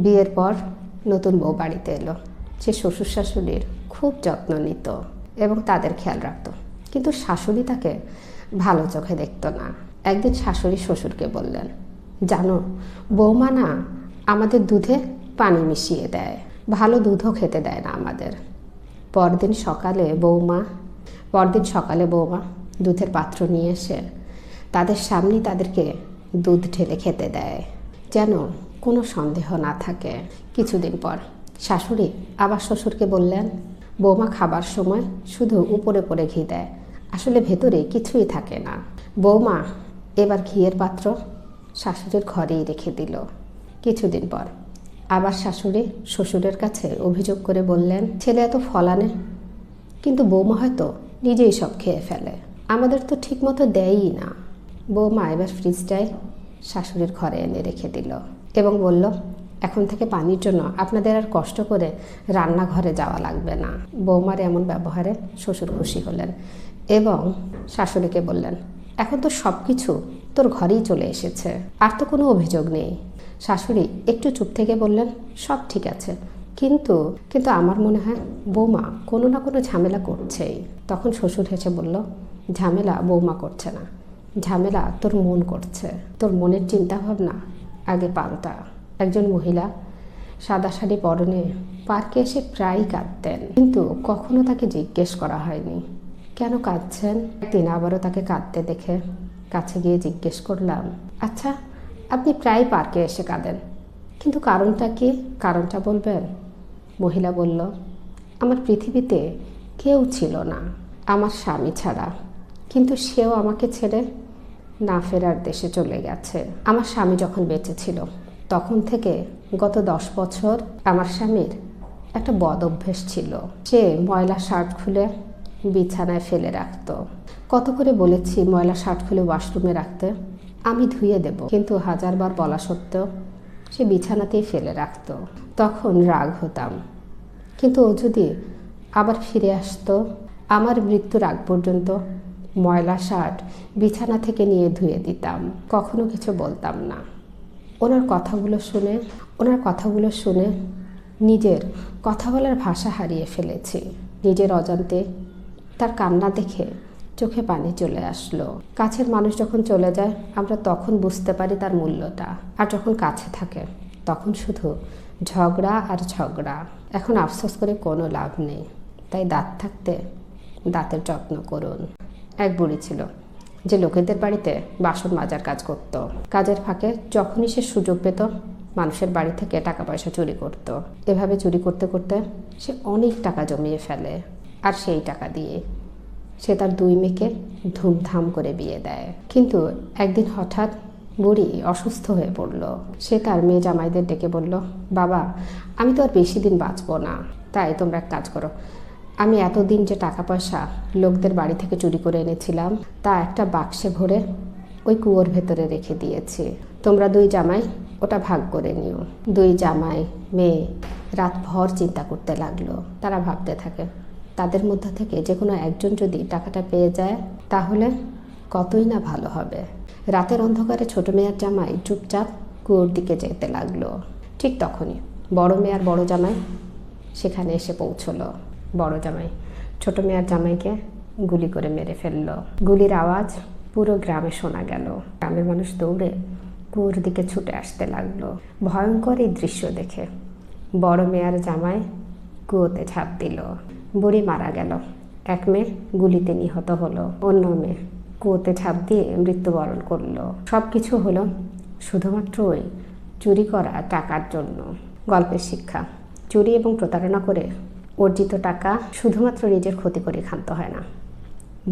বিয়ের পর নতুন বউ বাড়িতে এলো। সে শ্বশুর শাশুড়ির খুব যত্ন নিত এবং তাদের খেয়াল রাখত, কিন্তু শাশুড়ি তাকে ভালো চোখে দেখত না। একদিন শাশুড়ি শ্বশুরকে বললেন, জানো বৌমা না আমাদের দুধে পানি মিশিয়ে দেয়, ভালো দুধও খেতে দেয় না আমাদের। পরদিন সকালে বৌমা দুধের পাত্র নিয়ে এসে তাদের সামনেই তাদেরকে দুধ ঢেলে খেতে দেয়, যেন কোনো সন্দেহ না থাকে। কিছুদিন পর শাশুড়ি আবার শ্বশুরকে বললেন, বৌমা খাবার সময় শুধু উপরে উপরে ঘি দেয়, আসলে ভেতরে কিছুই থাকে না। বৌমা এবার ঘিয়ের পাত্র শাশুড়ির ঘরেই রেখে দিল। কিছুদিন পর আবার শাশুড়ি শ্বশুরের কাছে অভিযোগ করে বললেন, ছেলে এত ফল আনে, কিন্তু বৌমা হয়তো নিজেই সব খেয়ে ফেলে, আমাদের তো ঠিকমতো দেয়ই না। বৌমা এবার ফ্রিজটায় শাশুড়ির ঘরে এনে রেখে দিল এবং বলল, এখন থেকে পানির জন্য আপনাদের আর কষ্ট করে রান্নাঘরে যাওয়া লাগবে না। বৌমার এমন ব্যবহারে শ্বশুর খুশি হলেন এবং শাশুড়িকে বললেন, এখন তো সব কিছু তোর ঘরেই চলে এসেছে, আর তো কোনো অভিযোগ নেই। শাশুড়ি একটু চুপ থেকে বললেন, সব ঠিক আছে, কিন্তু আমার মনে হয় বৌমা কোনো না কোনো ঝামেলা করছেই। তখন শ্বশুর হেসে বলল, ঝামেলা বৌমা করছে না, ঝামেলা তোর মন করছে, তোর মনের চিন্তা ভাবনা আগে পাল্টা। একজন মহিলা সাদা শাড়ি পরনে পার্কে এসে প্রায়ই কাঁদতেন, কিন্তু কখনো তাকে জিজ্ঞেস করা হয়নি কেন কাঁদছেন। একদিন আবারও তাকে কাঁদতে দেখে কাছে গিয়ে জিজ্ঞেস করলাম, আচ্ছা আপনি প্রায় পার্কে এসে কাঁদেন, কিন্তু কারণটা কি, কারণটা বলবেন? মহিলা বলল, আমার পৃথিবীতে কেউ ছিল না আমার স্বামী ছাড়া, কিন্তু সেও আমাকে ছেড়ে না ফেরার দেশে চলে গেছে। আমার স্বামী যখন বেঁচে ছিল তখন থেকে গত 10 বছর আমার স্বামীর একটা বদ অভ্যেস ছিল, সে ময়লা শার্ট খুলে বিছানায় ফেলে রাখতো। কত করে বলেছি ময়লা শার্ট খুলে ওয়াশরুমে রাখতে, আমি ধুয়ে দেব, কিন্তু হাজারবার বলা সত্ত্বেও সে বিছানাতেই ফেলে রাখতো। তখন রাগ হতাম, কিন্তু ও যদি আবার ফিরে আসতো, আমার মৃত্যুর আগ পর্যন্ত ময়লা শার্ট বিছানা থেকে নিয়ে ধুয়ে দিতাম, কখনো কিছু বলতাম না। ওনার কথাগুলো শুনে নিজের কথা বলার ভাষা হারিয়ে ফেলেছি। নিজের অজান্তে তার কান্না দেখে চোখে পানি চলে আসলো। কাছের মানুষ যখন চলে যায় আমরা তখন বুঝতে পারি তার মূল্যটা, আর যখন কাছে থাকে তখন শুধু ঝগড়া আর ঝগড়া। এখন আফসোস করে কোনো লাভ নেই, তাই দাঁত থাকতে দাঁতের যত্ন করুন। এক বুড়ি ছিল যে লোকেদের বাড়িতে বাসন মাজার কাজ করত। কাজের ফাঁকে যখনই সে সুযোগ পেত মানুষের বাড়ি থেকে টাকা পয়সা চুরি করত। এভাবে চুরি করতে করতে সে অনেক টাকা জমিয়ে ফেলে, আর সেই টাকা দিয়ে সে তার 2 মেয়েকে ধুমধাম করে বিয়ে দেয়। কিন্তু একদিন হঠাৎ বুড়ি অসুস্থ হয়ে পড়ল। সে তার মেয়ে জামাইদের ডেকে বলল, বাবা আমি তো আর বেশি দিন বাঁচবো না, তাই তোমরা এক কাজ করো, আমি এতদিন যে টাকা পয়সা লোকদের বাড়ি থেকে চুরি করে এনেছিলাম তা একটা বাক্সে ভরে ওই কুয়োর ভেতরে রেখে দিয়েছি, তোমরা 2 জামাই ওটা ভাগ করে নিও। 2 জামাই মেয়ে রাতভর চিন্তা করতে লাগলো। তারা ভাবতে থাকে তাদের মধ্যে থেকে যে কোনো একজন যদি টাকাটা পেয়ে যায় তাহলে কতই না ভালো হবে। রাতের অন্ধকারে ছোট মেয়ের জামাই চুপচাপ কুয়োর দিকে যেতে লাগলো। ঠিক তখনই বড় মেয়ে আর বড় জামাই সেখানে এসে পৌঁছলো। বড় জামাই ছোট মেয়ের জামাইকে গুলি করে মেরে ফেললো। গুলির আওয়াজ পুরো গ্রামে শোনা গেল। গ্রামের মানুষ দৌড়ে কুয়োর দিকে ছুটে আসতে লাগলো। ভয়ঙ্কর এই দৃশ্য দেখে বড় মেয়ের জামাই কুয়োতে ঝাঁপ দিল। বুড়ি মারা গেল। এক মেয়ে গুলিতে নিহত হলো, অন্য মেয়ে কুয়োতে ঝাঁপ দিয়ে মৃত্যুবরণ করলো। সব কিছু হলো শুধুমাত্র ওই চুরি করা টাকার জন্য। গল্পের শিক্ষা, চুরি এবং প্রতারণা করে অর্জিত টাকা শুধুমাত্র নিজের ক্ষতি করে ক্ষান্ত হয় না,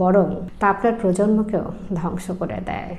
বরং তা আপনার প্রজন্মকেও ধ্বংস করে দেয়।